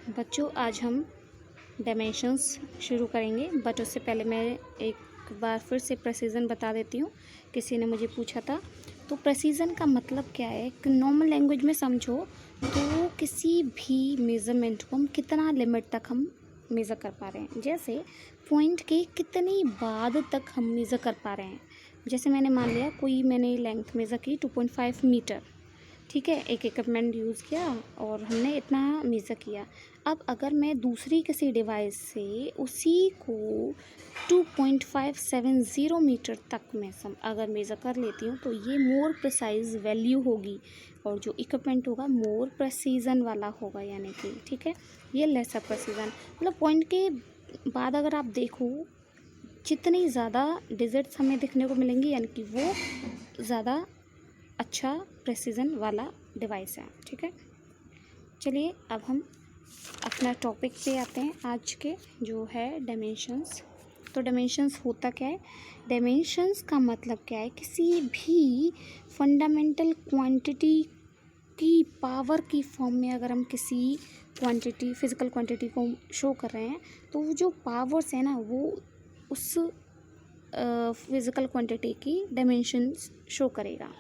बच्चों, आज हम डायमेंशंस शुरू करेंगे, बट उससे पहले मैं एक बार फिर से प्रेसिजन बता देती हूँ। किसी ने मुझे पूछा था, तो प्रेसिजन का मतलब क्या है कि नॉर्मल लैंग्वेज में समझो तो किसी भी मेज़रमेंट को हम कितना लिमिट तक हम मेज़र कर पा रहे हैं। जैसे पॉइंट के कितनी बाद तक हम मेज़र कर पा रहे हैं। जैसे मैंने मान लिया मैंने लेंथ मेज़र की 2.5 मीटर, ठीक है, एक इक्विपमेंट यूज़ किया और हमने इतना मेज़र किया। अब अगर मैं दूसरी किसी डिवाइस से उसी को 2.570 मीटर तक मैं अगर मेज़र कर लेती हूँ तो ये मोर प्रिसाइज वैल्यू होगी और जो इक्विपमेंट होगा मोर प्रेसीजन वाला होगा, यानी कि ठीक है, ये लेसर प्रेसीजन। मतलब पॉइंट के बाद अगर आप देखो जितनी ज़्यादा डिजिट्स हमें दिखने को मिलेंगी, यानी कि वो ज़्यादा अच्छा प्रेसिजन वाला डिवाइस है, ठीक है। चलिए अब हम अपना टॉपिक पे आते हैं आज के, जो है डायमेंशंस। तो डायमेंशंस होता क्या है? डायमेंशंस का मतलब क्या है? किसी भी फंडामेंटल क्वांटिटी की पावर की फॉर्म में अगर हम किसी क्वांटिटी, फिजिकल क्वांटिटी को शो कर रहे हैं तो वो जो पावर्स है ना, वो उस फिजिकल क्वांटिटी की डायमेंशंस शो करेगा।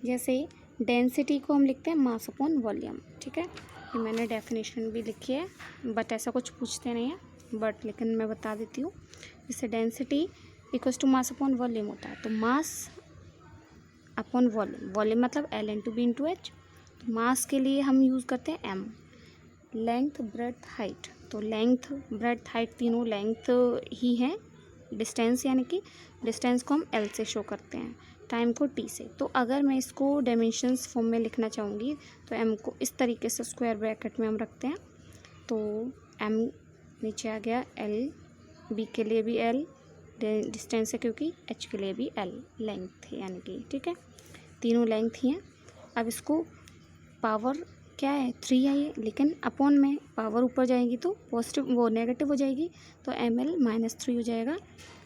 जैसे डेंसिटी को हम लिखते हैं मास अपॉन वॉल्यूम, ठीक है। ये मैंने डेफिनेशन भी लिखी है, बट ऐसा कुछ पूछते नहीं है, बट लेकिन मैं बता देती हूँ। जैसे density equals to mass upon volume होता है, तो मास अपॉन वॉल्यूम, वॉल्यूम मतलब L into B into H. तो मास के लिए हम यूज़ करते हैं M। लेंथ, ब्रेड्थ, हाइट, तो लेंथ, ब्रेड्थ, हाइट तीनों लेंथ ही हैं। डिस्टेंस यानी कि डिस्टेंस को हम L से शो करते हैं, टाइम को T से। तो अगर मैं इसको डायमेंशंस फॉर्म में लिखना चाहूँगी तो M को इस तरीके से स्क्वायर ब्रैकेट में हम रखते हैं। तो M नीचे आ गया, L, B के लिए भी L, डिस्टेंस है क्योंकि, H के लिए भी L, लेंथ है यानी कि, ठीक है, तीनों लेंथ ही हैं। अब इसको पावर क्या है, 3 है ये, लेकिन अपॉन में पावर ऊपर जाएगी तो पॉजिटिव, वो नेगेटिव हो जाएगी, तो ml-3 हो जाएगा।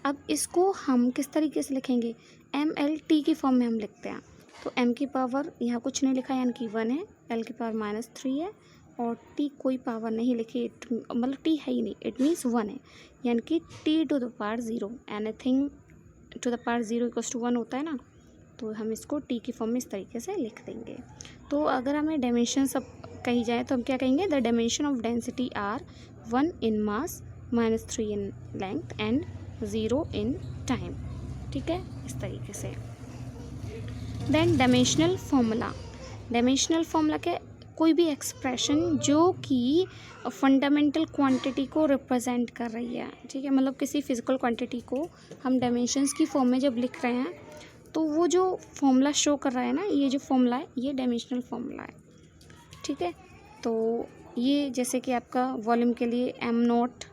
अब इसको हम किस तरीके से लिखेंगे? mlt की फॉर्म में हम लिखते हैं। तो m की पावर यहाँ कुछ नहीं लिखा, यानी कि 1 है, l की पावर -3 है और t कोई पावर नहीं लिखी, मतलब t है ही नहीं, इट मीन्स 1 है, यानी कि t to the power 0, anything to the power 0 equals to 1 होता है ना, तो हम इसको t की फॉर्म में इस तरीके से लिख देंगे। तो अगर हमें डायमेंशन सब कही जाए तो हम क्या कहेंगे? The dimension of density are 1 in mass, -3 in length and 0 in time, ठीक है, इस तरीके से। Then dimensional formula. Dimensional formula क्या? कोई भी एक्सप्रेशन जो कि फंडामेंटल क्वांटिटी को रिप्रेजेंट कर रही है, ठीक है, मतलब किसी फिजिकल क्वांटिटी को हम डायमेंशंस की फॉर्म में जब लिख रहे हैं तो वो जो फॉर्मूला शो कर रहा है ना, ये जो फॉर्मूला है ये डायमेंशनल फॉर्मूला है, ठीक है। तो ये जैसे कि आपका वॉल्यूम के लिए m0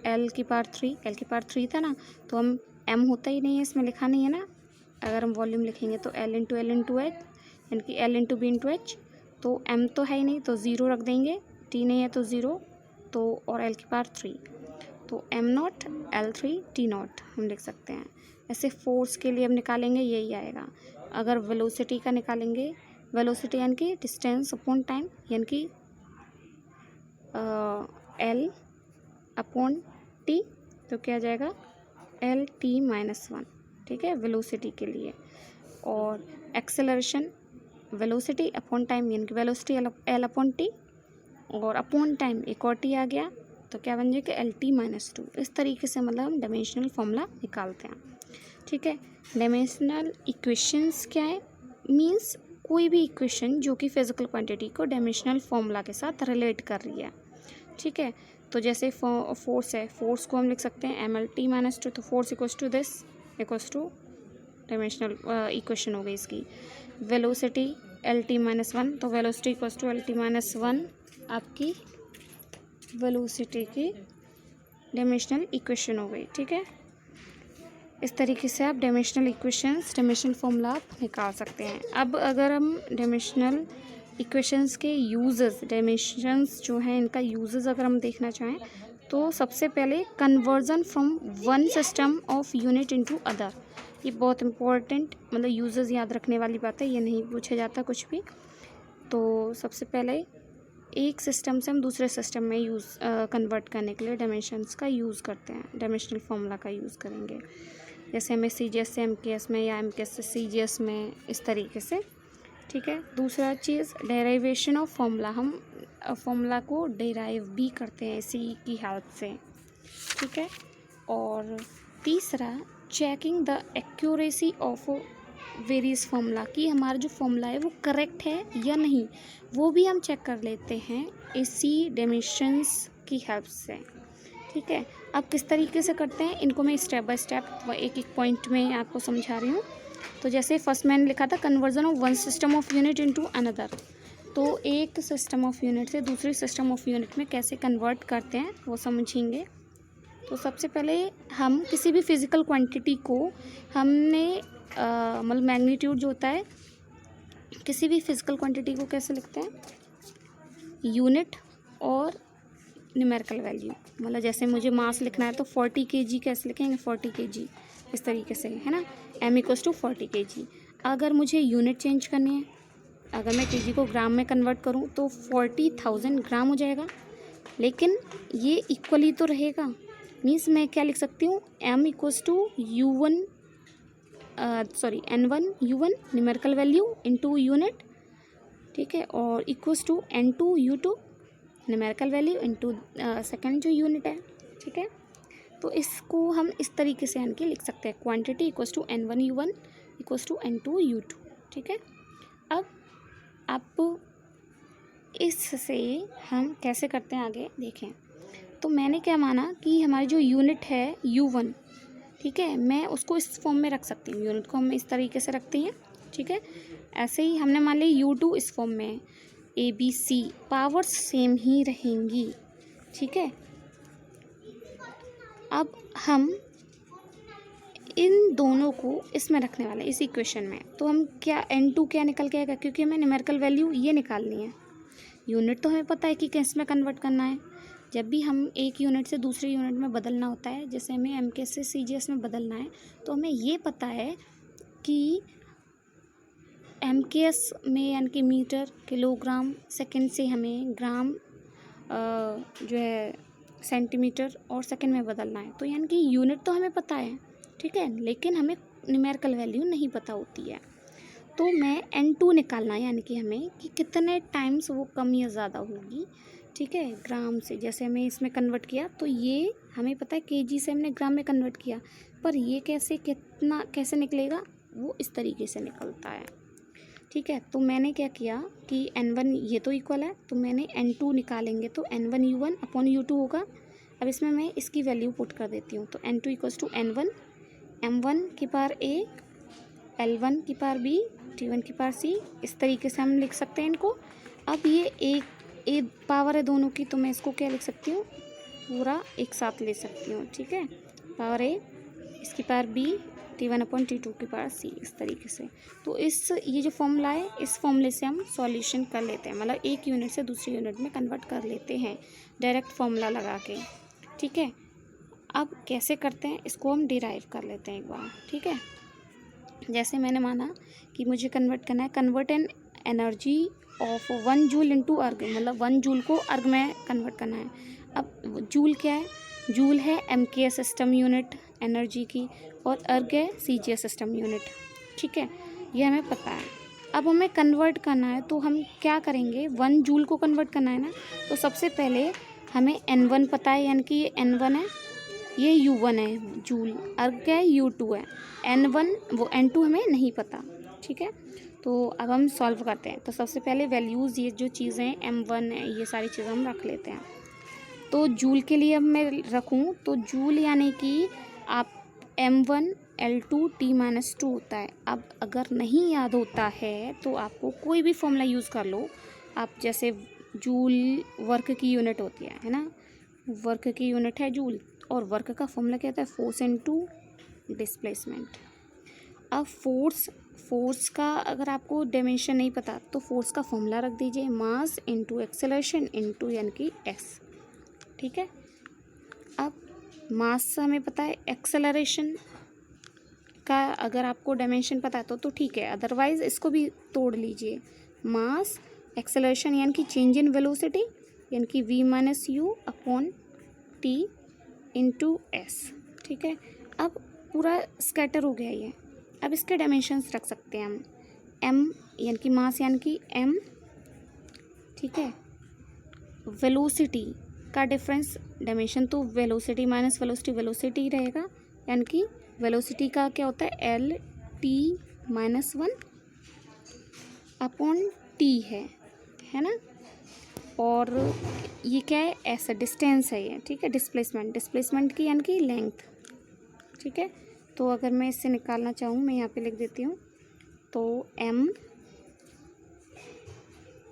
L की पावर 3, L की पावर 3 था ना, तो हम m होता ही नहीं है, इसमें लिखा नहीं है ना। अगर हम वॉल्यूम लिखेंगे तो L इंटू एच, यानी कि L into B into H, तो m तो है ही नहीं तो 0 रख देंगे, t नहीं है तो 0, तो और L की पावर 3, तो m0 L3 T0 हम लिख सकते हैं। ऐसे फोर्स के लिए हम निकालेंगे, यही आएगा। अगर वेलोसिटी का निकालेंगे, वेलोसिटी यानी कि डिस्टेंस अपॉन टाइम, यानी कि L अपॉन T, तो क्या आ जाएगा? LT-1, ठीक है, वेलोसिटी के लिए। और एक्सेलरेशन, वेलोसिटी अपॉन टाइम, यानी कि वेलोसिटी L अपॉन T, और अपॉन टाइम एक और T आ गया, तो क्या बन जाएगा? LT-2। इस तरीके से मतलब हम डायमेंशनल फॉर्मूला निकालते हैं, ठीक है। डायमेंशनल इक्वेशंस क्या है? मींस कोई भी इक्वेशन जो कि फिजिकल क्वांटिटी को डायमेंशनल फॉर्मूला के साथ रिलेट कर रही है, ठीक है। तो जैसे फोर्स है, फोर्स को हम लिख सकते हैं mlt-2, तो force equals to this, equals to dimensional equation हो गई इसकी। वेलोसिटी LT-1, तो वेलोसिटी इक्वल्स टू LT-1 आपकी वेलोसिटी की डायमेंशनल इक्वेशन हो गई, ठीक है। इस तरीके से आप डायमेंशनल इक्वेशंस, डायमेंशनल फॉर्मूला आप निकाल सकते हैं। अब अगर हम डायमेंशनल इक्वेशंस के यूजेस, डायमेंशंस जो हैं इनका यूजेस अगर हम देखना चाहें तो सबसे पहले conversion from one system of unit into other, ये बहुत इंपॉर्टेंट, मतलब यूजेस याद रखने वाली बात है, ये नहीं पूछा जाता कुछ भी। तो सबसे पहले एक सिस्टम से हम दूसरे सिस्टम में कन्वर्ट करने के लिए डायमेंशंस का यूज़ करते हैं, डायमेंशनल फॉर्मूला का यूज़ करेंगे। जैसे हमें CGS से MKS में या MKS से CGS में, इस तरीके से, ठीक है। दूसरा चीज़ डेराइवेशन ऑफ फॉर्मूला, हम फॉर्मूला को डेराइव भी करते हैं इसी की हेल्प से, ठीक है। और तीसरा checking the accuracy of various formula, कि हमारा जो फॉर्मूला है वो करेक्ट है या नहीं, वो भी हम चेक कर लेते हैं इसी डायमेंशंस की हेल्प से, ठीक है। अब किस तरीके से करते हैं इनको मैं स्टेप बाय स्टेप एक एक पॉइंट में आपको समझा रही हूँ। तो जैसे फर्स्ट मैंने लिखा था conversion of one system of unit into another, तो एक सिस्टम ऑफ यूनिट से दूसरी सिस्टम ऑफ यूनिट में कैसे कन्वर्ट करते हैं वो समझेंगे। तो सबसे पहले हम किसी भी फिज़िकल क्वांटिटी को हमने मतलब मैग्नीट्यूड जो होता है, किसी भी फिज़िकल क्वांटिटी को कैसे लिखते हैं, यूनिट और न्यूमेरिकल वैल्यू। मतलब जैसे मुझे मास लिखना है तो 40 kg कैसे लिखेंगे, 40 kg, इस तरीके से, है ना, m=40 kg। अगर मुझे यूनिट चेंज करनी है, अगर मैं kg को ग्राम में कन्वर्ट करूँ तो 40,000 ग्राम हो जाएगा, लेकिन ये इक्वली तो रहेगा। मीन्स मैं क्या लिख सकती हूँ, n1 u1 numerical value into unit, ठीक है, और equals to n2 u2 numerical value into second जो यूनिट है, ठीक है। तो इसको हम इस तरीके से यानी कि लिख सकते हैं, quantity equals to n1 u1 equals to n2 u2, ठीक है। अब आप इससे हम कैसे करते हैं आगे देखें। तो मैंने क्या माना कि हमारी जो यूनिट है u1, ठीक है, मैं उसको इस फॉर्म में रख सकती हूँ, यूनिट को हम इस तरीके से रखते हैं, ठीक है। ऐसे ही हमने मान लिया u2 इस फॉर्म में, ABC, पावर्स सेम ही रहेंगी, ठीक है। अब हम इन दोनों को इसमें रखने वाले हैं, इस इक्वेशन में। तो हम क्या n2 क्या निकल के आएगा, क्योंकि हमें न्यूमेरिकल वैल्यू ये निकालनी है। यूनिट तो हमें पता है कि किस में कन्वर्ट करना है, जब भी हम एक यूनिट से दूसरे यूनिट में बदलना होता है, जैसे हमें MKS से CGS में बदलना है, तो हमें ये पता है कि MKS में यानी कि मीटर, किलोग्राम, सेकंड से हमें ग्राम जो है सेंटीमीटर और सेकंड में बदलना है। तो यानी कि यूनिट तो हमें पता है, ठीक है, लेकिन हमें न्यूमेरिकल वैल्यू नहीं पता होती है। तो मैं n2 निकालना है, यानी कि हमें कि कितने टाइम्स वो कम या ज़्यादा होगी, ठीक है, ग्राम से। जैसे हमें इसमें कन्वर्ट किया तो ये हमें पता है kg से हमने ग्राम में कन्वर्ट किया, पर ये कितना कैसे निकलेगा, वो इस तरीके से निकलता है, ठीक है। तो मैंने क्या किया कि n1 ये तो इक्वल है, तो मैंने n2 निकालेंगे तो n1 u1 अपॉन u2 होगा। अब इसमें मैं इसकी वैल्यू पुट कर देती हूँ, तो n2 equals to n1 m1 की पावर a, l1 की पावर b, t1 की पावर c, इस तरीके से हम लिख सकते हैं इनको। अब ये एक पावर है दोनों की, तो मैं इसको क्या लिख सकती हूँ, पूरा एक साथ ले सकती हूँ, ठीक है, पावर a, इसकी power b, t1 upon t2 की पावर c, इस तरीके से। तो ये जो फॉर्मूला है, इस फॉर्मूले से हम सॉल्यूशन कर लेते हैं, मतलब एक यूनिट से दूसरी यूनिट में कन्वर्ट कर लेते हैं डायरेक्ट फॉर्मूला लगा के, ठीक है। अब कैसे करते हैं इसको हम डिराइव कर लेते हैं एक बार, ठीक है। जैसे मैंने माना कि मुझे कन्वर्ट करना है, convert N energy of 1 joule into अर्ग, मतलब 1 जूल को अर्ग में कन्वर्ट करना है। अब जूल क्या है, जूल है MKS सिस्टम यूनिट एनर्जी की, और अर्ग है CGS सिस्टम यूनिट, ठीक है, ये हमें पता है। अब हमें कन्वर्ट करना है तो हम क्या करेंगे, 1 जूल को कन्वर्ट करना है ना, तो सबसे पहले हमें n1 पता है, यानी कि ये n1 है, ये u1 है जूल, अर्ग है u2 है, n1 वो n2 हमें नहीं पता, ठीक है। तो अब हम सॉल्व करते हैं। तो सबसे पहले वैल्यूज़, ये जो चीज़ें m1 है, ये सारी चीज़ें हम रख लेते हैं। तो जूल के लिए अब मैं रखूँ तो जूल यानी कि आप m1 L2 T-2 होता है। अब अगर नहीं याद होता है तो आपको कोई भी फॉर्मूला यूज़ कर लो आप, जैसे जूल वर्क की यूनिट होती है ना, वर्क की यूनिट है जूल, और वर्क का फॉर्मूला क्या होता है, फोर्स इनटू डिस्प्लेसमेंट। अब फोर्स का अगर आपको डायमेंशन नहीं पता तो फोर्स का फॉर्मूला रख दीजिए, मास इनटू एक्सेलरेशन इनटू यानी कि एस, ठीक है। अब मास से हमें पता है, एक्सेलरेशन का अगर आपको डायमेंशन पता है तो ठीक है, अदरवाइज़ इसको भी तोड़ लीजिए, मास एक्सेलरेशन यानी कि चेंज इन वेलोसिटी यानी कि v minus you upon T into S. ठीक है, अब पूरा स्कैटर हो गया ये। अब इसके डायमेंशंस रख सकते हैं हम, m यानी कि मास यानी कि m, ठीक है, वेलोसिटी का डिफरेंस डायमेंशन तो वेलोसिटी माइनस वेलोसिटी, वेलोसिटी रहेगा यानी कि वेलोसिटी का क्या होता है L T minus one upon T है ना। और ये क्या है, ऐसा डिस्टेंस है ये, ठीक है, डिस्प्लेसमेंट, डिस्प्लेसमेंट की यानी कि लेंथ। ठीक है, तो अगर मैं इससे निकालना चाहूँ, मैं यहाँ पे लिख देती हूँ, तो एम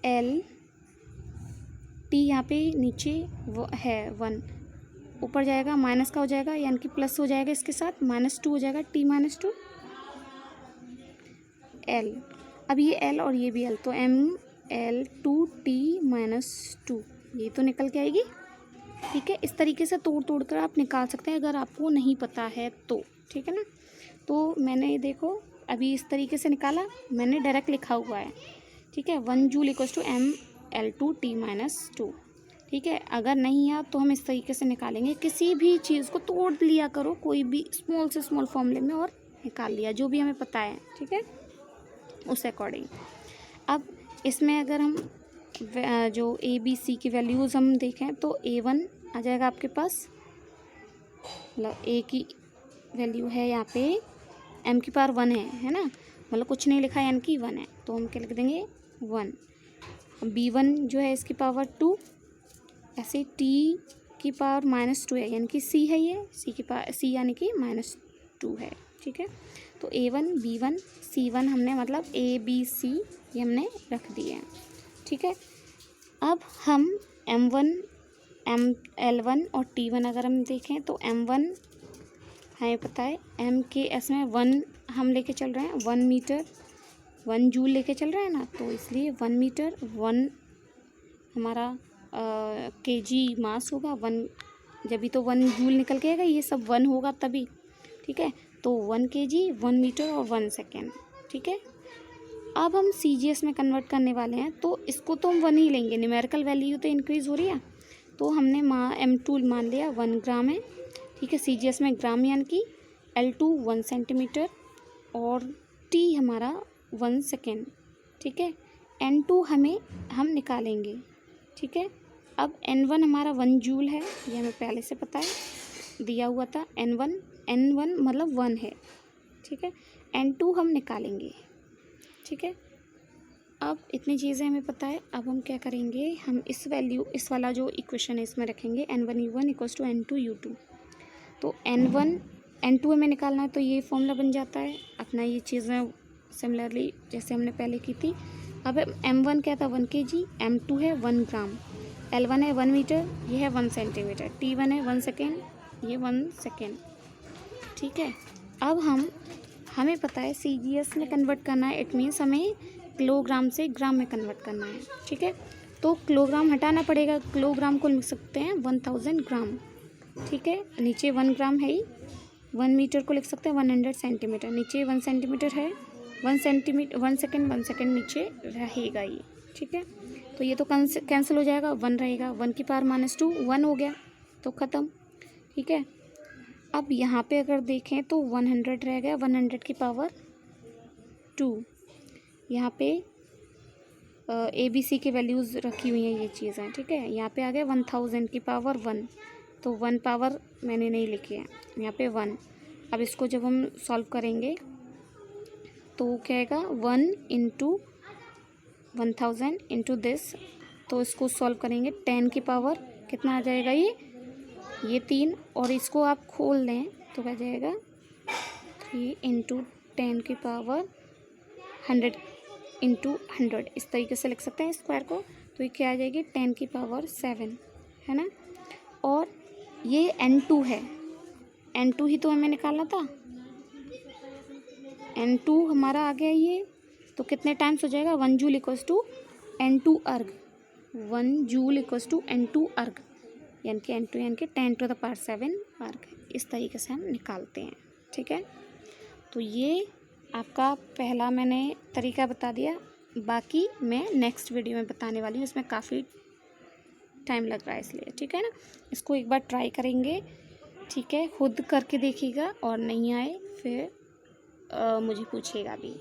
एल टी यहाँ पे नीचे वो है 1, ऊपर जाएगा माइनस का हो जाएगा यानी कि प्लस हो जाएगा, इसके साथ -2 हो जाएगा, टी -2 एल। अब ये एल और ये भी एल, तो एम एल 2t -2 ये तो निकल के आएगी। ठीक है, इस तरीके से तोड़ तोड़ कर आप निकाल सकते हैं अगर आपको नहीं पता है तो। ठीक है ना, तो मैंने देखो अभी इस तरीके से निकाला, मैंने डायरेक्ट लिखा हुआ है। ठीक है, 1 joule equals to M L 2t -2। ठीक है, अगर नहीं है तो हम इस तरीके से निकालेंगे। किसी भी चीज़ को तोड़ लिया करो, कोई भी स्मॉल से स्मॉल फॉर्मूले में, और निकाल लिया जो भी हमें पता है। ठीक है, उस अकॉर्डिंग। अब इसमें अगर हम जो ए बी सी की वैल्यूज़ हम देखें तो A1 आ जाएगा आपके पास, मतलब ए की वैल्यू है यहाँ पे m की पावर 1 है ना, मतलब कुछ नहीं लिखा यानी कि 1 है, तो हम क्या लिख देंगे 1। B1 जो है इसकी पावर 2, ऐसे t की पावर -2 है यानी कि c है, ये c की पावर c यानी कि -2 है। ठीक है, तो A1 B1 C1 हमने मतलब A B C ये हमने रख दिए हैं। ठीक है, अब हम M1 L1 और T1 अगर हम देखें तो M1 हमें पता है M के एस में 1 हम लेके चल रहे हैं, 1 मीटर 1 जूल लेके चल रहे हैं ना, तो इसलिए 1 मीटर 1 हमारा केजी मास होगा, 1 जब भी तो 1 जूल निकल के आएगा, ये सब 1 होगा तभी। ठीक है, तो 1 केजी 1 मीटर और 1 सेकेंड। ठीक है, अब हम CGS में कन्वर्ट करने वाले हैं, तो इसको तो हम 1 ही लेंगे, न्यूमेरिकल वैल्यू तो इंक्रीज़ हो रही है, तो हमने M2 मान लिया 1 ग्राम है। ठीक है, CGS में ग्राम यानी कि L2 1 सेंटीमीटर और T हमारा 1 सेकेंड। ठीक है, N2 हम निकालेंगे। ठीक है, अब N1 हमारा 1 जूल है, ये हमें पहले से पता है, दिया हुआ था। N1 मतलब 1 है। ठीक है, N2 हम निकालेंगे। ठीक है, अब इतनी चीज़ें हमें पता है। अब हम क्या करेंगे, हम इस इस वाला जो इक्वेशन है इसमें रखेंगे N1 U1 equals to N2 U2। तो N1 N2 हमें निकालना है, तो ये फॉर्मूला बन जाता है अपना। ये चीज़ें सिमिलरली जैसे हमने पहले की थी। अब M1 क्या था 1 kg, M2 है 1 ग्राम, L1 है 1 मीटर, ये है 1 सेंटीमीटर, T1 है 1 सेकेंड, ये 1 सेकेंड। ठीक है, अब हमें पता है CGS में कन्वर्ट करना है, इट मीन्स हमें किलोग्राम से ग्राम में कन्वर्ट करना है। ठीक है, तो किलोग्राम हटाना पड़ेगा, किलोग्राम को लिख सकते हैं 1000 ग्राम। ठीक है, नीचे 1 ग्राम है ही, 1 मीटर को लिख सकते हैं 100 सेंटीमीटर, नीचे 1 सेंटीमीटर है, 1 सेंटीमीटर 1 सेकेंड नीचे रहेगा ये। ठीक है, तो ये तो कैंसिल हो जाएगा, 1 रहेगा, 1 की पावर -2 1 हो गया, तो ख़त्म। ठीक है, अब यहाँ पे अगर देखें तो 100 रह गया, 100 की पावर 2। यहाँ पे ABC की वैल्यूज़ रखी हुई हैं ये चीज़ें। ठीक है, यहाँ पे आ गया 1000 की पावर 1, तो 1 पावर मैंने नहीं लिखी है, यहाँ पे 1। अब इसको जब हम सॉल्व करेंगे तो क्या आएगा 1 इंटू 1000 इंटू दिस, तो इसको सॉल्व करेंगे 10 की पावर कितना आ जाएगा, ये 3, और इसको आप खोल दें तो क्या जाएगा 3 इंटू 10 की पावर 100 इंटू 100, इस तरीके से लिख सकते हैं स्क्वायर को। तो ये क्या आ जाएगी 10 की पावर 7, है ना। और ये N2 है, N2 ही तो हमें निकालना था, N2 हमारा आ गया ये, तो कितने टाइम्स हो जाएगा 1 जूल इक्वल्स टू N2 अर्ग, 1 जूल इक्वल्स टू N2 अर्ग, यानी कि N2 यानी कि 10⁻7 अर्ग। इस तरीके से हम निकालते हैं। ठीक है, तो ये आपका पहला मैंने तरीका बता दिया बाकी मैं नेक्स्ट वीडियो में बताने वाली हूँ, इसमें काफ़ी टाइम लग रहा है इसलिए, ठीक है ना। इसको एक बार ट्राई करेंगे, ठीक है, खुद करके देखिएगा और नहीं आए फिर मुझे पूछिएगा भी।